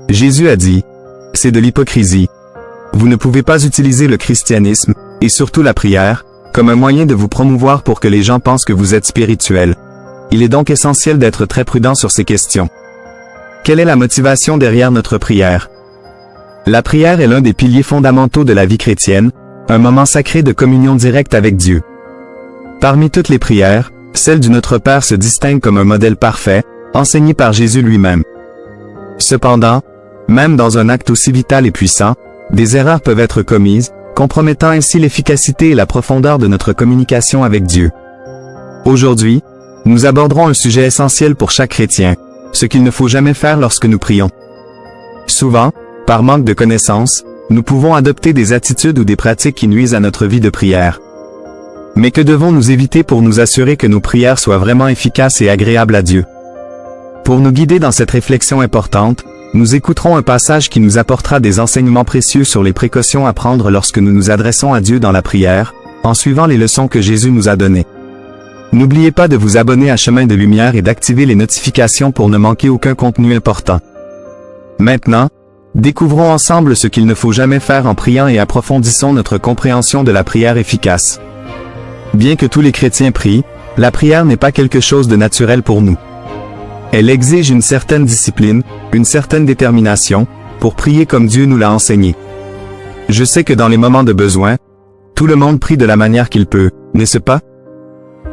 Jésus a dit, « C'est de l'hypocrisie. Vous ne pouvez pas utiliser le christianisme, et surtout la prière, comme un moyen de vous promouvoir pour que les gens pensent que vous êtes spirituel. Il est donc essentiel d'être très prudent sur ces questions. » Quelle est la motivation derrière notre prière? La prière est l'un des piliers fondamentaux de la vie chrétienne, un moment sacré de communion directe avec Dieu. Parmi toutes les prières, celle du Notre Père se distingue comme un modèle parfait, enseigné par Jésus lui-même. Cependant, même dans un acte aussi vital et puissant, des erreurs peuvent être commises, compromettant ainsi l'efficacité et la profondeur de notre communication avec Dieu. Aujourd'hui, nous aborderons un sujet essentiel pour chaque chrétien, ce qu'il ne faut jamais faire lorsque nous prions. Souvent, par manque de connaissances, nous pouvons adopter des attitudes ou des pratiques qui nuisent à notre vie de prière. Mais que devons-nous éviter pour nous assurer que nos prières soient vraiment efficaces et agréables à Dieu? Pour nous guider dans cette réflexion importante, nous écouterons un passage qui nous apportera des enseignements précieux sur les précautions à prendre lorsque nous nous adressons à Dieu dans la prière, en suivant les leçons que Jésus nous a données. N'oubliez pas de vous abonner à Chemin de Lumière et d'activer les notifications pour ne manquer aucun contenu important. Maintenant, découvrons ensemble ce qu'il ne faut jamais faire en priant et approfondissons notre compréhension de la prière efficace. Bien que tous les chrétiens prient, la prière n'est pas quelque chose de naturel pour nous. Elle exige une certaine discipline, une certaine détermination, pour prier comme Dieu nous l'a enseigné. Je sais que dans les moments de besoin, tout le monde prie de la manière qu'il peut, n'est-ce pas?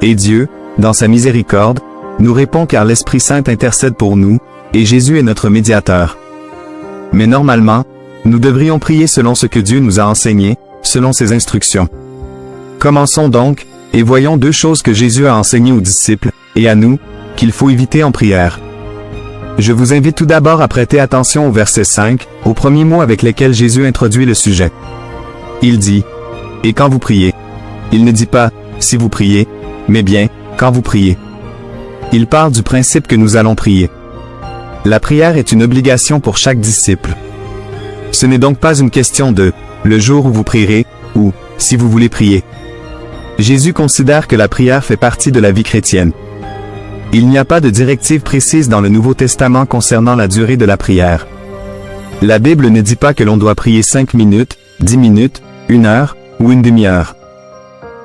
Et Dieu, dans sa miséricorde, nous répond car l'Esprit Saint intercède pour nous, et Jésus est notre médiateur. Mais normalement, nous devrions prier selon ce que Dieu nous a enseigné, selon ses instructions. Commençons donc, et voyons deux choses que Jésus a enseignées aux disciples, et à nous, qu'il faut éviter en prière. Je vous invite tout d'abord à prêter attention au verset 5, aux premiers mots avec lesquels Jésus introduit le sujet. Il dit, « Et quand vous priez ». Il ne dit pas, « Si vous priez », mais bien, « Quand vous priez ». Il parle du principe que nous allons prier. La prière est une obligation pour chaque disciple. Ce n'est donc pas une question de « le jour où vous prierez » ou « si vous voulez prier ». Jésus considère que la prière fait partie de la vie chrétienne. Il n'y a pas de directive précise dans le Nouveau Testament concernant la durée de la prière. La Bible ne dit pas que l'on doit prier 5 minutes, 10 minutes, 1 heure ou une demi-heure.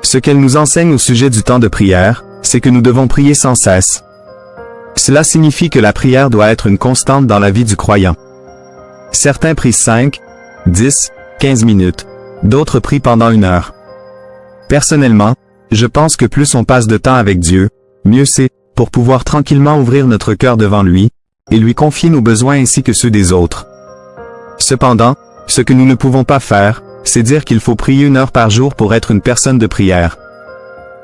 Ce qu'elle nous enseigne au sujet du temps de prière, c'est que nous devons prier sans cesse. Cela signifie que la prière doit être une constante dans la vie du croyant. Certains prient 5, 10, 15 minutes. D'autres prient pendant 1 heure. Personnellement, je pense que plus on passe de temps avec Dieu, mieux c'est, pour pouvoir tranquillement ouvrir notre cœur devant lui, et lui confier nos besoins ainsi que ceux des autres. Cependant, ce que nous ne pouvons pas faire, c'est dire qu'il faut prier 1 heure par jour pour être une personne de prière.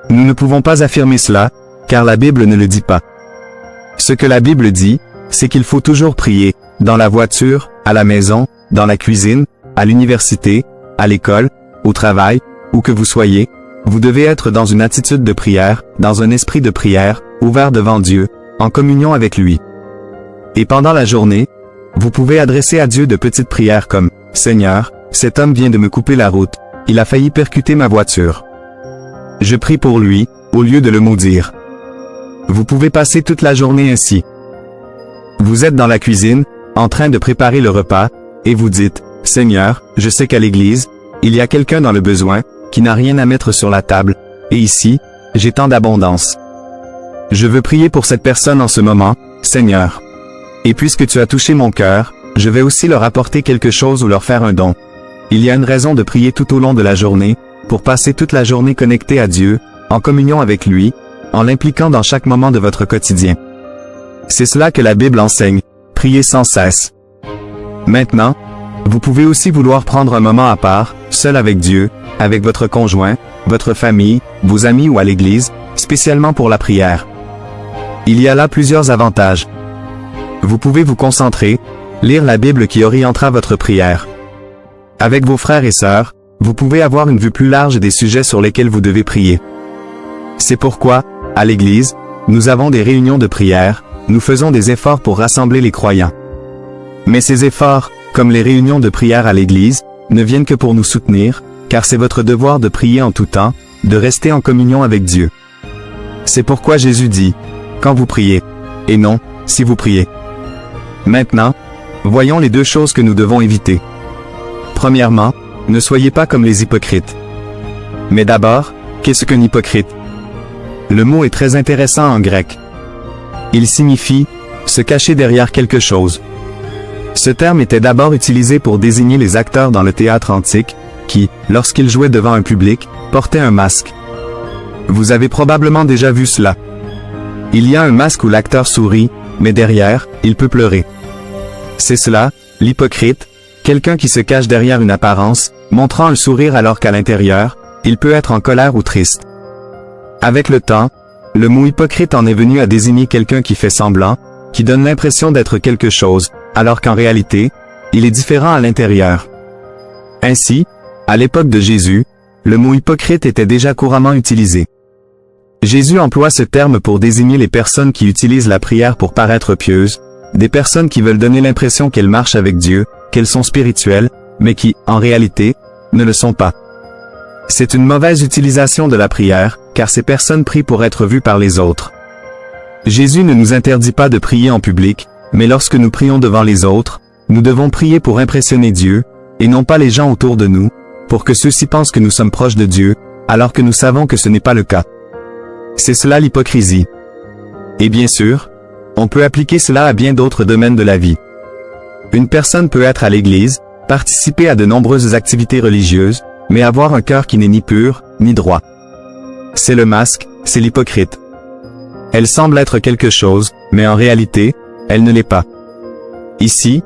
Nous ne pouvons pas affirmer cela, car la Bible ne le dit pas. Ce que la Bible dit, c'est qu'il faut toujours prier, dans la voiture, à la maison, dans la cuisine, à l'université, à l'école, au travail, où que vous soyez, vous devez être dans une attitude de prière, dans un esprit de prière, ouvert devant Dieu, en communion avec lui. Et pendant la journée, vous pouvez adresser à Dieu de petites prières comme « Seigneur, cet homme vient de me couper la route, il a failli percuter ma voiture. Je prie pour lui, au lieu de le maudire. » Vous pouvez passer toute la journée ainsi. Vous êtes dans la cuisine, en train de préparer le repas, et vous dites « Seigneur, je sais qu'à l'église, il y a quelqu'un dans le besoin, qui n'a rien à mettre sur la table, et ici, j'ai tant d'abondance. Je veux prier pour cette personne en ce moment, Seigneur. Et puisque tu as touché mon cœur, je vais aussi leur apporter quelque chose ou leur faire un don. » Il y a une raison de prier tout au long de la journée, pour passer toute la journée connecté à Dieu, en communion avec lui, en l'impliquant dans chaque moment de votre quotidien. C'est cela que la Bible enseigne, prier sans cesse. Maintenant, vous pouvez aussi vouloir prendre un moment à part, seul avec Dieu, avec votre conjoint, votre famille, vos amis ou à l'église, spécialement pour la prière. Il y a là plusieurs avantages. Vous pouvez vous concentrer, lire la Bible qui orientera votre prière. Avec vos frères et sœurs, vous pouvez avoir une vue plus large des sujets sur lesquels vous devez prier. C'est pourquoi, à l'église, nous avons des réunions de prière, nous faisons des efforts pour rassembler les croyants. Mais ces efforts, comme les réunions de prière à l'église, ne viennent que pour nous soutenir, car c'est votre devoir de prier en tout temps, de rester en communion avec Dieu. C'est pourquoi Jésus dit, « Quand vous priez », et non, « Si vous priez ». Maintenant, voyons les deux choses que nous devons éviter. Premièrement, ne soyez pas comme les hypocrites. Mais d'abord, qu'est-ce qu'un hypocrite? Le mot est très intéressant en grec. Il signifie « se cacher derrière quelque chose ». Ce terme était d'abord utilisé pour désigner les acteurs dans le théâtre antique, qui, lorsqu'ils jouaient devant un public, portaient un masque. Vous avez probablement déjà vu cela. Il y a un masque où l'acteur sourit, mais derrière, il peut pleurer. C'est cela, l'hypocrite, quelqu'un qui se cache derrière une apparence, montrant un sourire alors qu'à l'intérieur, il peut être en colère ou triste. Avec le temps, le mot hypocrite en est venu à désigner quelqu'un qui fait semblant, qui donne l'impression d'être quelque chose, alors qu'en réalité, il est différent à l'intérieur. Ainsi, à l'époque de Jésus, le mot hypocrite était déjà couramment utilisé. Jésus emploie ce terme pour désigner les personnes qui utilisent la prière pour paraître pieuses, des personnes qui veulent donner l'impression qu'elles marchent avec Dieu, qu'elles sont spirituelles, mais qui, en réalité, ne le sont pas. C'est une mauvaise utilisation de la prière, car ces personnes prient pour être vues par les autres. Jésus ne nous interdit pas de prier en public, mais lorsque nous prions devant les autres, nous devons prier pour impressionner Dieu, et non pas les gens autour de nous, pour que ceux-ci pensent que nous sommes proches de Dieu, alors que nous savons que ce n'est pas le cas. C'est cela l'hypocrisie. Et bien sûr, on peut appliquer cela à bien d'autres domaines de la vie. Une personne peut être à l'église, participer à de nombreuses activités religieuses, mais avoir un cœur qui n'est ni pur, ni droit. C'est le masque, c'est l'hypocrite. Elle semble être quelque chose, mais en réalité, elle ne l'est pas. Ici,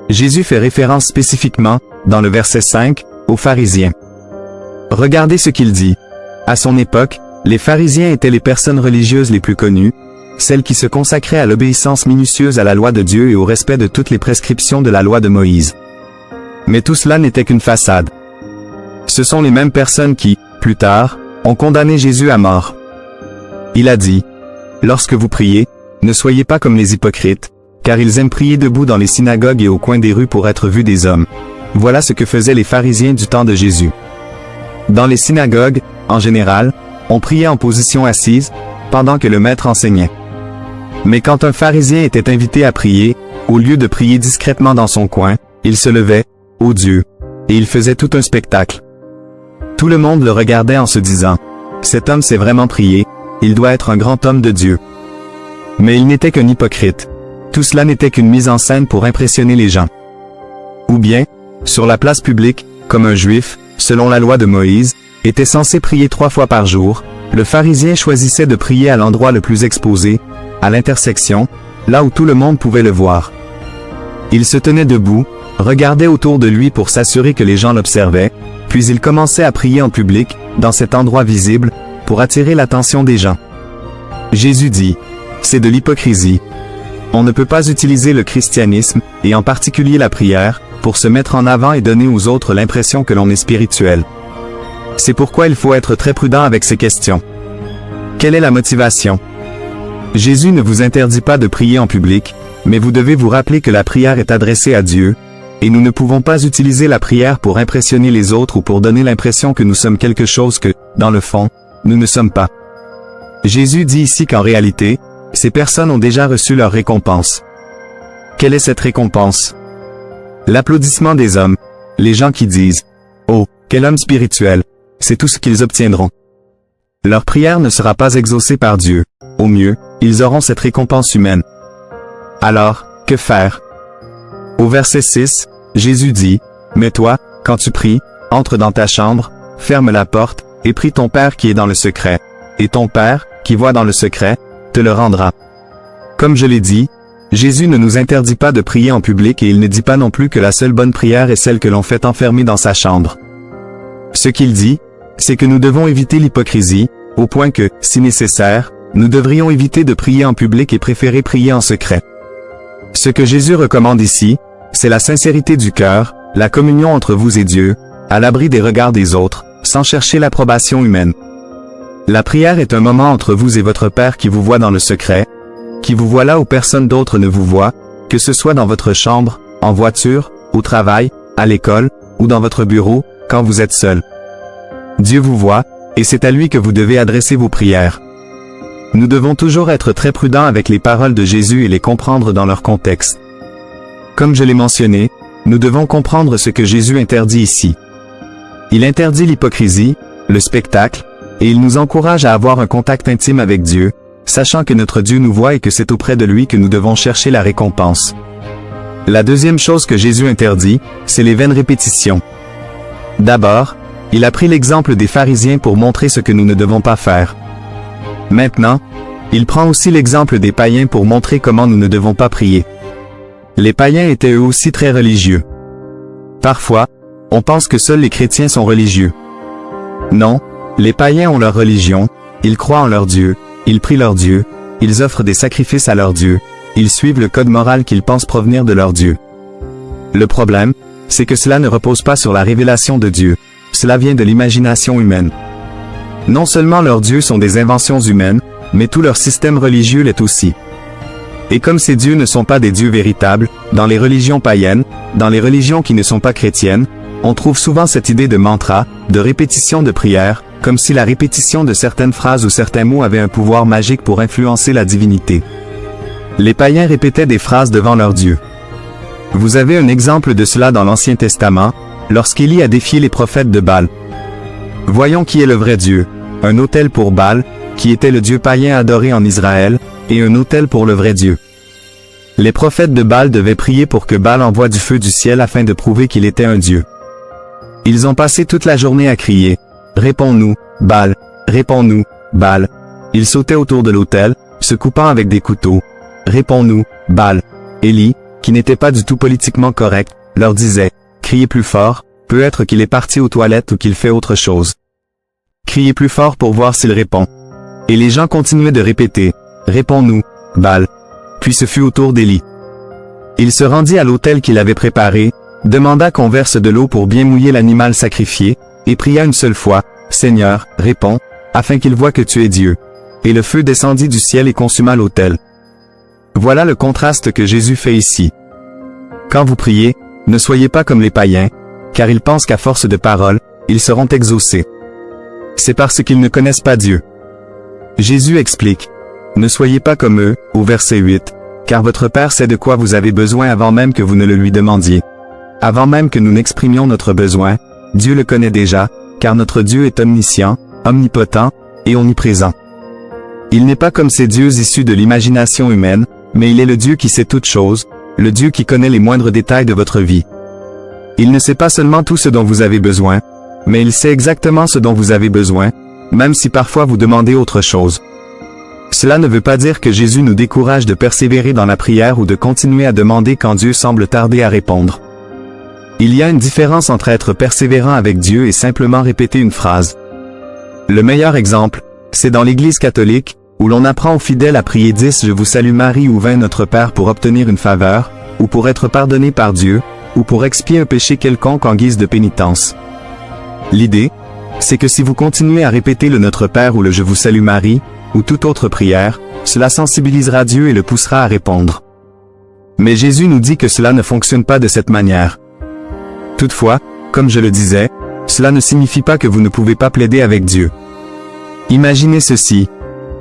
Jésus fait référence spécifiquement, dans le verset 5, aux pharisiens. Regardez ce qu'il dit. À son époque, les pharisiens étaient les personnes religieuses les plus connues, celles qui se consacraient à l'obéissance minutieuse à la loi de Dieu et au respect de toutes les prescriptions de la loi de Moïse. Mais tout cela n'était qu'une façade. Ce sont les mêmes personnes qui, plus tard, ont condamné Jésus à mort. Il a dit, « Lorsque vous priez, ne soyez pas comme les hypocrites, car ils aiment prier debout dans les synagogues et au coin des rues pour être vus des hommes. » Voilà ce que faisaient les pharisiens du temps de Jésus. Dans les synagogues, en général, on priait en position assise, pendant que le maître enseignait. Mais quand un pharisien était invité à prier, au lieu de prier discrètement dans son coin, il se levait, ô Dieu, et il faisait tout un spectacle. Tout le monde le regardait en se disant, « Cet homme sait vraiment prier, il doit être un grand homme de Dieu. » Mais il n'était qu'un hypocrite. Tout cela n'était qu'une mise en scène pour impressionner les gens. Ou bien, sur la place publique, comme un juif, selon la loi de Moïse, était censé prier 3 fois par jour, le pharisien choisissait de prier à l'endroit le plus exposé, à l'intersection, là où tout le monde pouvait le voir. Il se tenait debout, regardait autour de lui pour s'assurer que les gens l'observaient, puis il commençait à prier en public, dans cet endroit visible, pour attirer l'attention des gens. Jésus dit, « C'est de l'hypocrisie. On ne peut pas utiliser le christianisme, et en particulier la prière, pour se mettre en avant et donner aux autres l'impression que l'on est spirituel. C'est pourquoi il faut être très prudent avec ces questions. Quelle est la motivation? Jésus ne vous interdit pas de prier en public, mais vous devez vous rappeler que la prière est adressée à Dieu, et nous ne pouvons pas utiliser la prière pour impressionner les autres ou pour donner l'impression que nous sommes quelque chose que, dans le fond, nous ne sommes pas. Jésus dit ici qu'en réalité, ces personnes ont déjà reçu leur récompense. Quelle est cette récompense? L'applaudissement des hommes, les gens qui disent « Oh, quel homme spirituel !» C'est tout ce qu'ils obtiendront. Leur prière ne sera pas exaucée par Dieu. Au mieux, ils auront cette récompense humaine. Alors, que faire? Au verset 6, Jésus dit, « Mais toi, quand tu pries, entre dans ta chambre, ferme la porte, et prie ton Père qui est dans le secret. Et ton Père, qui voit dans le secret, te le rendra. » Comme je l'ai dit, Jésus ne nous interdit pas de prier en public et il ne dit pas non plus que la seule bonne prière est celle que l'on fait enfermer dans sa chambre. Ce qu'il dit, c'est que nous devons éviter l'hypocrisie, au point que, si nécessaire, nous devrions éviter de prier en public et préférer prier en secret. Ce que Jésus recommande ici, c'est la sincérité du cœur, la communion entre vous et Dieu, à l'abri des regards des autres, sans chercher l'approbation humaine. La prière est un moment entre vous et votre Père qui vous voit dans le secret, qui vous voit là où personne d'autre ne vous voit, que ce soit dans votre chambre, en voiture, au travail, à l'école, ou dans votre bureau, quand vous êtes seul. Dieu vous voit, et c'est à lui que vous devez adresser vos prières. Nous devons toujours être très prudents avec les paroles de Jésus et les comprendre dans leur contexte. Comme je l'ai mentionné, nous devons comprendre ce que Jésus interdit ici. Il interdit l'hypocrisie, le spectacle, et il nous encourage à avoir un contact intime avec Dieu, sachant que notre Dieu nous voit et que c'est auprès de lui que nous devons chercher la récompense. La deuxième chose que Jésus interdit, c'est les vaines répétitions. D'abord, il a pris l'exemple des pharisiens pour montrer ce que nous ne devons pas faire. Maintenant, il prend aussi l'exemple des païens pour montrer comment nous ne devons pas prier. Les païens étaient eux aussi très religieux. Parfois, on pense que seuls les chrétiens sont religieux. Non, les païens ont leur religion, ils croient en leur Dieu, ils prient leur Dieu, ils offrent des sacrifices à leur Dieu, ils suivent le code moral qu'ils pensent provenir de leur Dieu. Le problème, c'est que cela ne repose pas sur la révélation de Dieu, cela vient de l'imagination humaine. Non seulement leurs dieux sont des inventions humaines, mais tout leur système religieux l'est aussi. Et comme ces dieux ne sont pas des dieux véritables, dans les religions païennes, dans les religions qui ne sont pas chrétiennes, on trouve souvent cette idée de mantra, de répétition de prière, comme si la répétition de certaines phrases ou certains mots avait un pouvoir magique pour influencer la divinité. Les païens répétaient des phrases devant leur Dieu. Vous avez un exemple de cela dans l'Ancien Testament, lorsqu'Élie a défié les prophètes de Baal. Voyons qui est le vrai Dieu, un autel pour Baal, qui était le dieu païen adoré en Israël, et un autel pour le vrai Dieu. Les prophètes de Baal devaient prier pour que Baal envoie du feu du ciel afin de prouver qu'il était un dieu. Ils ont passé toute la journée à crier « Réponds-nous, Baal, réponds-nous, Baal ». Ils sautaient autour de l'autel, se coupant avec des couteaux. « Réponds-nous, Baal ». Élie, qui n'était pas du tout politiquement correct, leur disait « Criez plus fort, peut-être qu'il est parti aux toilettes ou qu'il fait autre chose. Criez plus fort pour voir s'il répond. » Et les gens continuaient de répéter « Réponds-nous, Baal ». Puis ce fut au tour d'Élie. Il se rendit à l'autel qu'il avait préparé, demanda qu'on verse de l'eau pour bien mouiller l'animal sacrifié, et pria une seule fois, « Seigneur, réponds, afin qu'il voie que tu es Dieu. » Et le feu descendit du ciel et consuma l'autel. Voilà le contraste que Jésus fait ici. Quand vous priez, ne soyez pas comme les païens, car ils pensent qu'à force de paroles, ils seront exaucés. C'est parce qu'ils ne connaissent pas Dieu. Jésus explique, « Ne soyez pas comme eux » au verset 8, « Car votre Père sait de quoi vous avez besoin avant même que vous ne le lui demandiez. » Avant même que nous n'exprimions notre besoin, Dieu le connaît déjà, car notre Dieu est omniscient, omnipotent et omniprésent. Il n'est pas comme ces dieux issus de l'imagination humaine, mais il est le Dieu qui sait toutes choses, le Dieu qui connaît les moindres détails de votre vie. Il ne sait pas seulement tout ce dont vous avez besoin, mais il sait exactement ce dont vous avez besoin, même si parfois vous demandez autre chose. Cela ne veut pas dire que Jésus nous décourage de persévérer dans la prière ou de continuer à demander quand Dieu semble tarder à répondre. Il y a une différence entre être persévérant avec Dieu et simplement répéter une phrase. Le meilleur exemple, c'est dans l'Église catholique, où l'on apprend aux fidèles à prier 10 « Je vous salue Marie » ou 20 « Notre Père » pour obtenir une faveur, ou pour être pardonné par Dieu, ou pour expier un péché quelconque en guise de pénitence. L'idée, c'est que si vous continuez à répéter le Notre Père ou le Je vous salue Marie, ou toute autre prière, cela sensibilisera Dieu et le poussera à répondre. Mais Jésus nous dit que cela ne fonctionne pas de cette manière. Toutefois, comme je le disais, cela ne signifie pas que vous ne pouvez pas plaider avec Dieu. Imaginez ceci.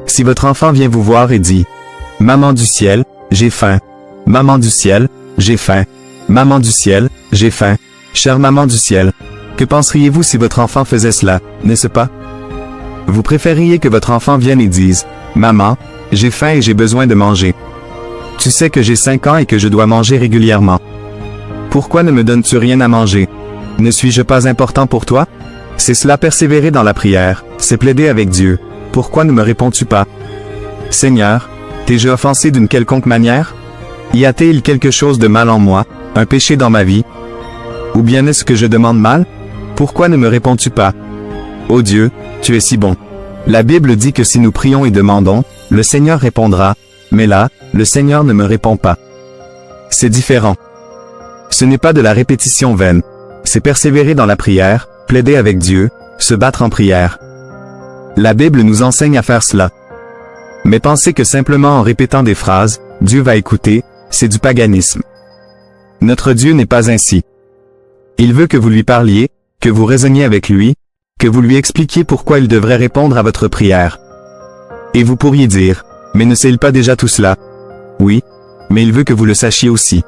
Si votre enfant vient vous voir et dit « Maman du ciel, j'ai faim. Maman du ciel, j'ai faim. Maman du ciel, j'ai faim. Chère maman du ciel. » Que penseriez-vous si votre enfant faisait cela, n'est-ce pas? Vous préféreriez que votre enfant vienne et dise « Maman, j'ai faim et j'ai besoin de manger. Tu sais que j'ai 5 ans et que je dois manger régulièrement. Pourquoi ne me donnes-tu rien à manger? Ne suis-je pas important pour toi? » C'est cela persévérer dans la prière, c'est plaider avec Dieu. Pourquoi ne me réponds-tu pas? Seigneur, t'ai-je offensé d'une quelconque manière? Y a-t-il quelque chose de mal en moi, un péché dans ma vie? Ou bien est-ce que je demande mal? Pourquoi ne me réponds-tu pas? Ô Dieu, tu es si bon. La Bible dit que si nous prions et demandons, le Seigneur répondra, mais là, le Seigneur ne me répond pas. C'est différent. Ce n'est pas de la répétition vaine. C'est persévérer dans la prière, plaider avec Dieu, se battre en prière. La Bible nous enseigne à faire cela. Mais penser que simplement en répétant des phrases, Dieu va écouter, c'est du paganisme. Notre Dieu n'est pas ainsi. Il veut que vous lui parliez, que vous raisonniez avec lui, que vous lui expliquiez pourquoi il devrait répondre à votre prière. Et vous pourriez dire, mais ne sait-il pas déjà tout cela? Oui, mais il veut que vous le sachiez aussi.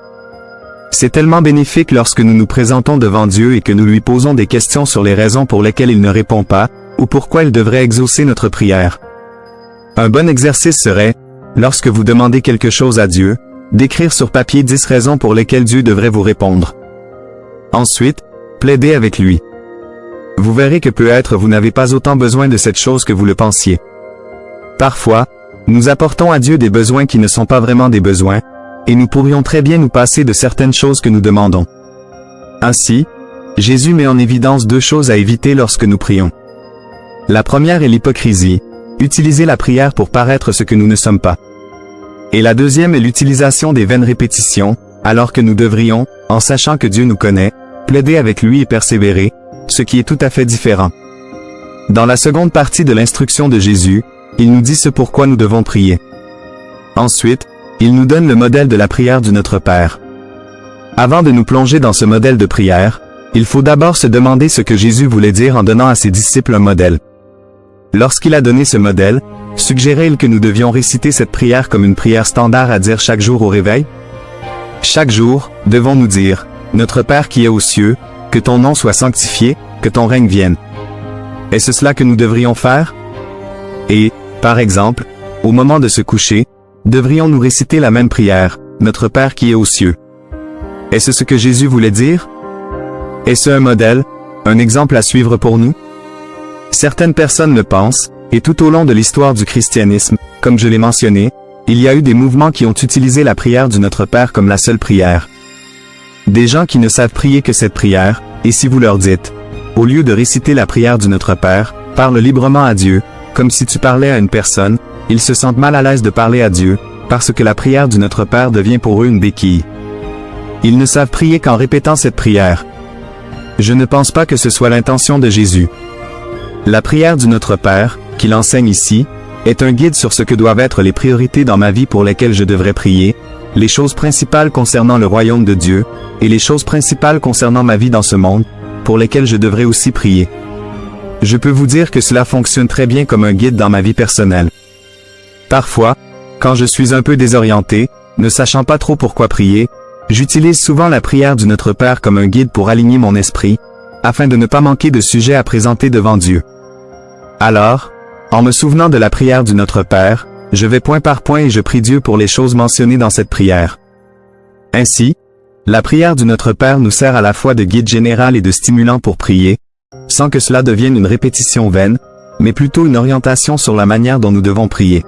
C'est tellement bénéfique lorsque nous nous présentons devant Dieu et que nous lui posons des questions sur les raisons pour lesquelles il ne répond pas, ou pourquoi il devrait exaucer notre prière. Un bon exercice serait, lorsque vous demandez quelque chose à Dieu, d'écrire sur papier 10 raisons pour lesquelles Dieu devrait vous répondre. Ensuite, plaidez avec lui. Vous verrez que peut-être vous n'avez pas autant besoin de cette chose que vous le pensiez. Parfois, nous apportons à Dieu des besoins qui ne sont pas vraiment des besoins, et nous pourrions très bien nous passer de certaines choses que nous demandons. Ainsi, Jésus met en évidence 2 choses à éviter lorsque nous prions. La première est l'hypocrisie, utiliser la prière pour paraître ce que nous ne sommes pas. Et la deuxième est l'utilisation des vaines répétitions, alors que nous devrions, en sachant que Dieu nous connaît, plaider avec lui et persévérer, ce qui est tout à fait différent. Dans la seconde partie de l'instruction de Jésus, il nous dit ce pourquoi nous devons prier. Ensuite, il nous donne le modèle de la prière du Notre Père. Avant de nous plonger dans ce modèle de prière, il faut d'abord se demander ce que Jésus voulait dire en donnant à ses disciples un modèle. Lorsqu'il a donné ce modèle, suggérait-il que nous devions réciter cette prière comme une prière standard à dire chaque jour au réveil? Chaque jour, devons-nous dire, « Notre Père qui est aux cieux, que ton nom soit sanctifié, que ton règne vienne. » Est-ce cela que nous devrions faire? Et, par exemple, au moment de se coucher, devrions-nous réciter la même prière, « Notre Père qui est aux cieux. » Est-ce ce que Jésus voulait dire? Est-ce un modèle, un exemple à suivre pour nous? Certaines personnes le pensent, et tout au long de l'histoire du christianisme, comme je l'ai mentionné, il y a eu des mouvements qui ont utilisé la prière du Notre Père comme la seule prière. Des gens qui ne savent prier que cette prière, et si vous leur dites, au lieu de réciter la prière du Notre Père, parle librement à Dieu, comme si tu parlais à une personne, ils se sentent mal à l'aise de parler à Dieu, parce que la prière du Notre Père devient pour eux une béquille. Ils ne savent prier qu'en répétant cette prière. Je ne pense pas que ce soit l'intention de Jésus. La prière du Notre Père, qu'il enseigne ici, est un guide sur ce que doivent être les priorités dans ma vie pour lesquelles je devrais prier, les choses principales concernant le royaume de Dieu, et les choses principales concernant ma vie dans ce monde, pour lesquelles je devrais aussi prier. Je peux vous dire que cela fonctionne très bien comme un guide dans ma vie personnelle. Parfois, quand je suis un peu désorienté, ne sachant pas trop pourquoi prier, j'utilise souvent la prière du Notre Père comme un guide pour aligner mon esprit, afin de ne pas manquer de sujets à présenter devant Dieu. Alors, en me souvenant de la prière du Notre Père, je vais point par point et je prie Dieu pour les choses mentionnées dans cette prière. Ainsi, la prière du Notre Père nous sert à la fois de guide général et de stimulant pour prier, sans que cela devienne une répétition vaine, mais plutôt une orientation sur la manière dont nous devons prier.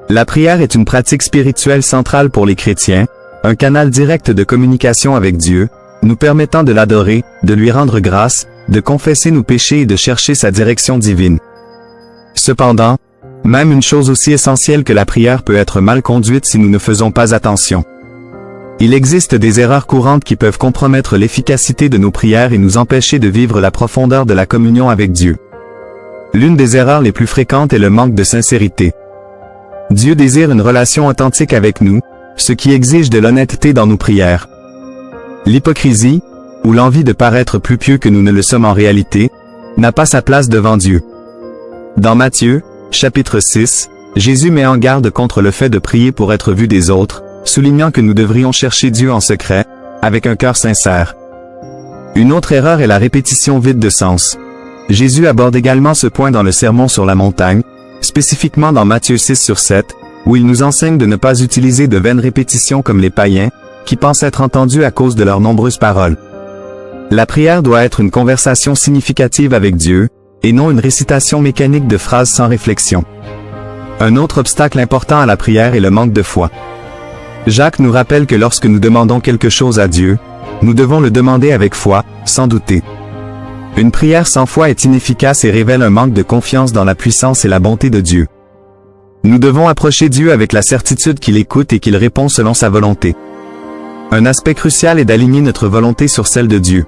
La prière est une pratique spirituelle centrale pour les chrétiens, un canal direct de communication avec Dieu, nous permettant de l'adorer, de lui rendre grâce, de confesser nos péchés et de chercher sa direction divine. Cependant, même une chose aussi essentielle que la prière peut être mal conduite si nous ne faisons pas attention. Il existe des erreurs courantes qui peuvent compromettre l'efficacité de nos prières et nous empêcher de vivre la profondeur de la communion avec Dieu. L'une des erreurs les plus fréquentes est le manque de sincérité. Dieu désire une relation authentique avec nous, ce qui exige de l'honnêteté dans nos prières. L'hypocrisie, ou l'envie de paraître plus pieux que nous ne le sommes en réalité, n'a pas sa place devant Dieu. Dans Matthieu, chapitre 6, Jésus met en garde contre le fait de prier pour être vu des autres, soulignant que nous devrions chercher Dieu en secret, avec un cœur sincère. Une autre erreur est la répétition vide de sens. Jésus aborde également ce point dans le Sermon sur la montagne, spécifiquement dans Matthieu 6/7, où il nous enseigne de ne pas utiliser de vaines répétitions comme les païens, qui pensent être entendus à cause de leurs nombreuses paroles. La prière doit être une conversation significative avec Dieu, et non une récitation mécanique de phrases sans réflexion. Un autre obstacle important à la prière est le manque de foi. Jacques nous rappelle que lorsque nous demandons quelque chose à Dieu, nous devons le demander avec foi, sans douter. Une prière sans foi est inefficace et révèle un manque de confiance dans la puissance et la bonté de Dieu. Nous devons approcher Dieu avec la certitude qu'il écoute et qu'il répond selon sa volonté. Un aspect crucial est d'aligner notre volonté sur celle de Dieu.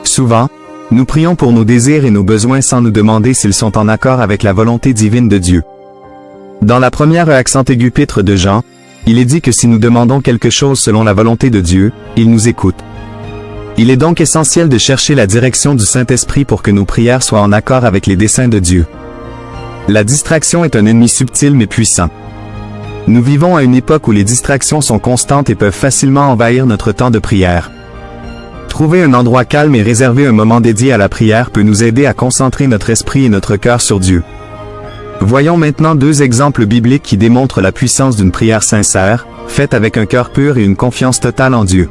Souvent, nous prions pour nos désirs et nos besoins sans nous demander s'ils sont en accord avec la volonté divine de Dieu. Dans la première accent aigu épître de Jean, il est dit que si nous demandons quelque chose selon la volonté de Dieu, il nous écoute. Il est donc essentiel de chercher la direction du Saint-Esprit pour que nos prières soient en accord avec les desseins de Dieu. La distraction est un ennemi subtil mais puissant. Nous vivons à une époque où les distractions sont constantes et peuvent facilement envahir notre temps de prière. Trouver un endroit calme et réserver un moment dédié à la prière peut nous aider à concentrer notre esprit et notre cœur sur Dieu. Voyons maintenant deux exemples bibliques qui démontrent la puissance d'une prière sincère, faite avec un cœur pur et une confiance totale en Dieu.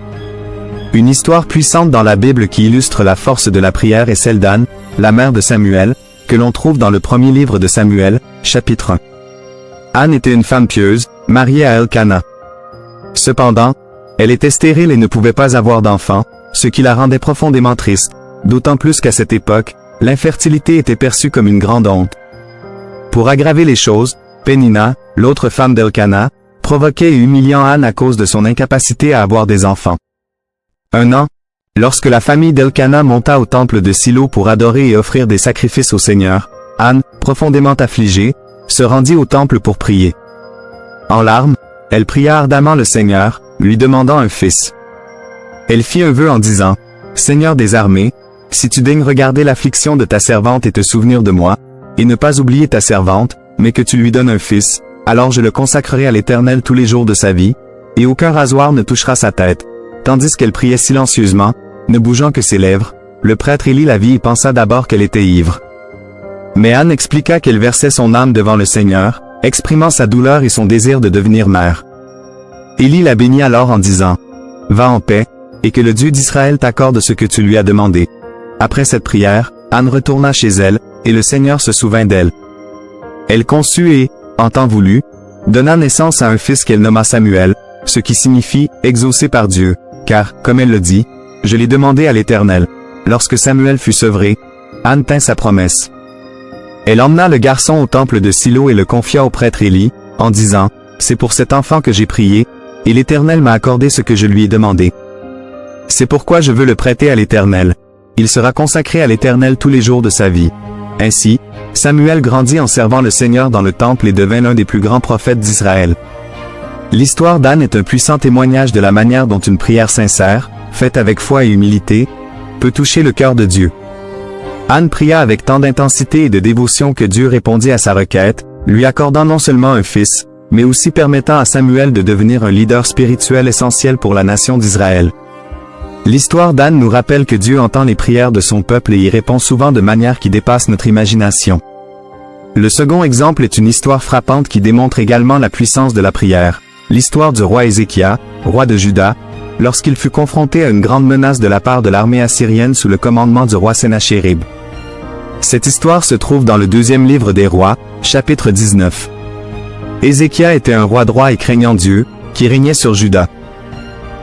Une histoire puissante dans la Bible qui illustre la force de la prière est celle d'Anne, la mère de Samuel, que l'on trouve dans le premier livre de Samuel, chapitre 1. Anne était une femme pieuse, mariée à Elkana. Cependant, elle était stérile et ne pouvait pas avoir d'enfant, ce qui la rendait profondément triste, d'autant plus qu'à cette époque, l'infertilité était perçue comme une grande honte. Pour aggraver les choses, Pénina, l'autre femme d'Elkana, provoquait et humiliait Anne à cause de son incapacité à avoir des enfants. Un an, lorsque la famille d'Elkana monta au temple de Silo pour adorer et offrir des sacrifices au Seigneur, Anne, profondément affligée, se rendit au temple pour prier. En larmes, elle pria ardemment le Seigneur, lui demandant un fils. Elle fit un vœu en disant, « Seigneur des armées, si tu daignes regarder l'affliction de ta servante et te souvenir de moi, et ne pas oublier ta servante, mais que tu lui donnes un fils, alors je le consacrerai à l'Éternel tous les jours de sa vie, et aucun rasoir ne touchera sa tête. » Tandis qu'elle priait silencieusement, ne bougeant que ses lèvres, le prêtre Élie la vit et pensa d'abord qu'elle était ivre. Mais Anne expliqua qu'elle versait son âme devant le Seigneur, exprimant sa douleur et son désir de devenir mère. Élie la bénit alors en disant, « Va en paix, et que le Dieu d'Israël t'accorde ce que tu lui as demandé. » Après cette prière, Anne retourna chez elle, et le Seigneur se souvint d'elle. Elle conçut et, en temps voulu, donna naissance à un fils qu'elle nomma Samuel, ce qui signifie « exaucé par Dieu », car, comme elle le dit, « Je l'ai demandé à l'Éternel. » Lorsque Samuel fut sevré, Anne tint sa promesse. Elle emmena le garçon au temple de Silo et le confia au prêtre Élie, en disant, « C'est pour cet enfant que j'ai prié, et l'Éternel m'a accordé ce que je lui ai demandé. C'est pourquoi je veux le prêter à l'Éternel. Il sera consacré à l'Éternel tous les jours de sa vie. » Ainsi, Samuel grandit en servant le Seigneur dans le temple et devint l'un des plus grands prophètes d'Israël. L'histoire d'Anne est un puissant témoignage de la manière dont une prière sincère, faite avec foi et humilité, peut toucher le cœur de Dieu. Anne pria avec tant d'intensité et de dévotion que Dieu répondit à sa requête, lui accordant non seulement un fils, mais aussi permettant à Samuel de devenir un leader spirituel essentiel pour la nation d'Israël. L'histoire d'Anne nous rappelle que Dieu entend les prières de son peuple et y répond souvent de manière qui dépasse notre imagination. Le second exemple est une histoire frappante qui démontre également la puissance de la prière. L'histoire du roi Ézéchias, roi de Juda, lorsqu'il fut confronté à une grande menace de la part de l'armée assyrienne sous le commandement du roi Sennachérib. Cette histoire se trouve dans le deuxième livre des rois, chapitre 19. Ézéchias était un roi droit et craignant Dieu, qui régnait sur Juda.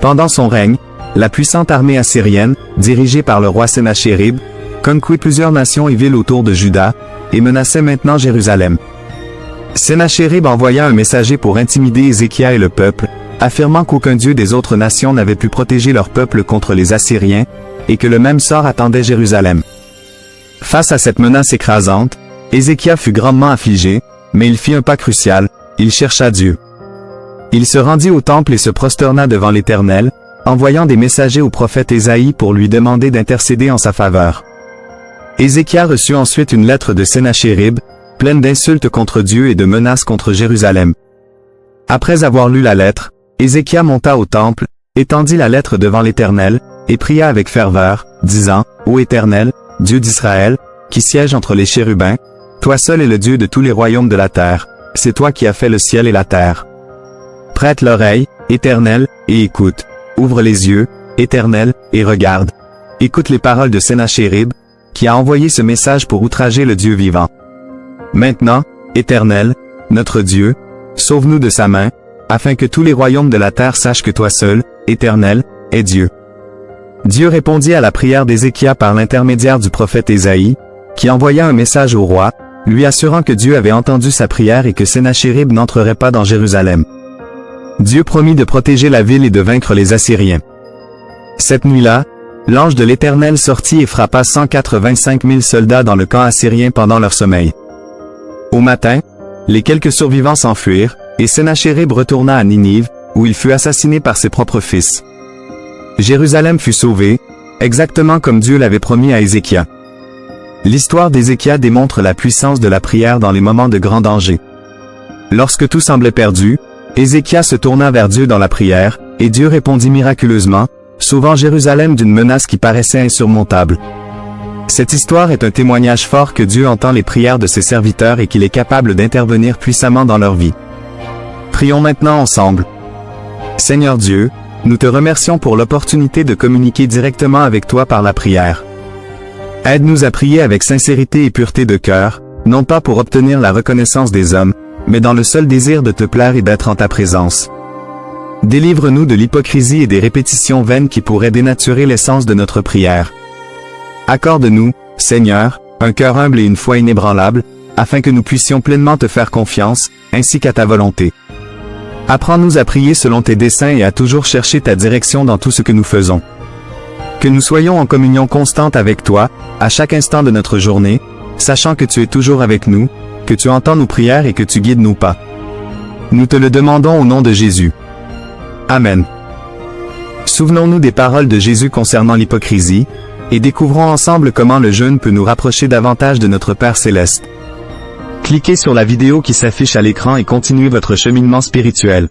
Pendant son règne, la puissante armée assyrienne, dirigée par le roi Sennachérib, conquit plusieurs nations et villes autour de Juda, et menaçait maintenant Jérusalem. Sennachérib envoya un messager pour intimider Ézéchias et le peuple, affirmant qu'aucun dieu des autres nations n'avait pu protéger leur peuple contre les Assyriens, et que le même sort attendait Jérusalem. Face à cette menace écrasante, Ézéchias fut grandement affligé, mais il fit un pas crucial, il chercha Dieu. Il se rendit au temple et se prosterna devant l'Éternel, envoyant des messagers au prophète Ésaïe pour lui demander d'intercéder en sa faveur. Ézéchias reçut ensuite une lettre de Sennachérib, pleine d'insultes contre Dieu et de menaces contre Jérusalem. Après avoir lu la lettre, Ézéchias monta au temple, étendit la lettre devant l'Éternel, et pria avec ferveur, disant, « Ô Éternel, Dieu d'Israël, qui siège entre les chérubins, toi seul es le Dieu de tous les royaumes de la terre, c'est toi qui as fait le ciel et la terre. Prête l'oreille, Éternel, et écoute. Ouvre les yeux, Éternel, et regarde. Écoute les paroles de Sennachérib, qui a envoyé ce message pour outrager le Dieu vivant. Maintenant, Éternel, notre Dieu, sauve-nous de sa main, afin que tous les royaumes de la terre sachent que toi seul, Éternel, es Dieu. » Dieu répondit à la prière d'Ézéchias par l'intermédiaire du prophète Ésaïe, qui envoya un message au roi, lui assurant que Dieu avait entendu sa prière et que Sennachérib n'entrerait pas dans Jérusalem. Dieu promit de protéger la ville et de vaincre les Assyriens. Cette nuit-là, l'ange de l'Éternel sortit et frappa 185 000 soldats dans le camp assyrien pendant leur sommeil. Au matin, les quelques survivants s'enfuirent, et Sennachérib retourna à Ninive, où il fut assassiné par ses propres fils. Jérusalem fut sauvée, exactement comme Dieu l'avait promis à Ézéchias. L'histoire d'Ézéchias démontre la puissance de la prière dans les moments de grand danger. Lorsque tout semblait perdu, Ézéchias se tourna vers Dieu dans la prière, et Dieu répondit miraculeusement, sauvant Jérusalem d'une menace qui paraissait insurmontable. Cette histoire est un témoignage fort que Dieu entend les prières de ses serviteurs et qu'il est capable d'intervenir puissamment dans leur vie. Prions maintenant ensemble. Seigneur Dieu, nous te remercions pour l'opportunité de communiquer directement avec toi par la prière. Aide-nous à prier avec sincérité et pureté de cœur, non pas pour obtenir la reconnaissance des hommes, mais dans le seul désir de te plaire et d'être en ta présence. Délivre-nous de l'hypocrisie et des répétitions vaines qui pourraient dénaturer l'essence de notre prière. Accorde-nous, Seigneur, un cœur humble et une foi inébranlable, afin que nous puissions pleinement te faire confiance, ainsi qu'à ta volonté. Apprends-nous à prier selon tes desseins et à toujours chercher ta direction dans tout ce que nous faisons. Que nous soyons en communion constante avec toi, à chaque instant de notre journée, sachant que tu es toujours avec nous, que tu entends nos prières et que tu guides nos pas. Nous te le demandons au nom de Jésus. Amen. Souvenons-nous des paroles de Jésus concernant l'hypocrisie, et découvrons ensemble comment le jeûne peut nous rapprocher davantage de notre Père Céleste. Cliquez sur la vidéo qui s'affiche à l'écran et continuez votre cheminement spirituel.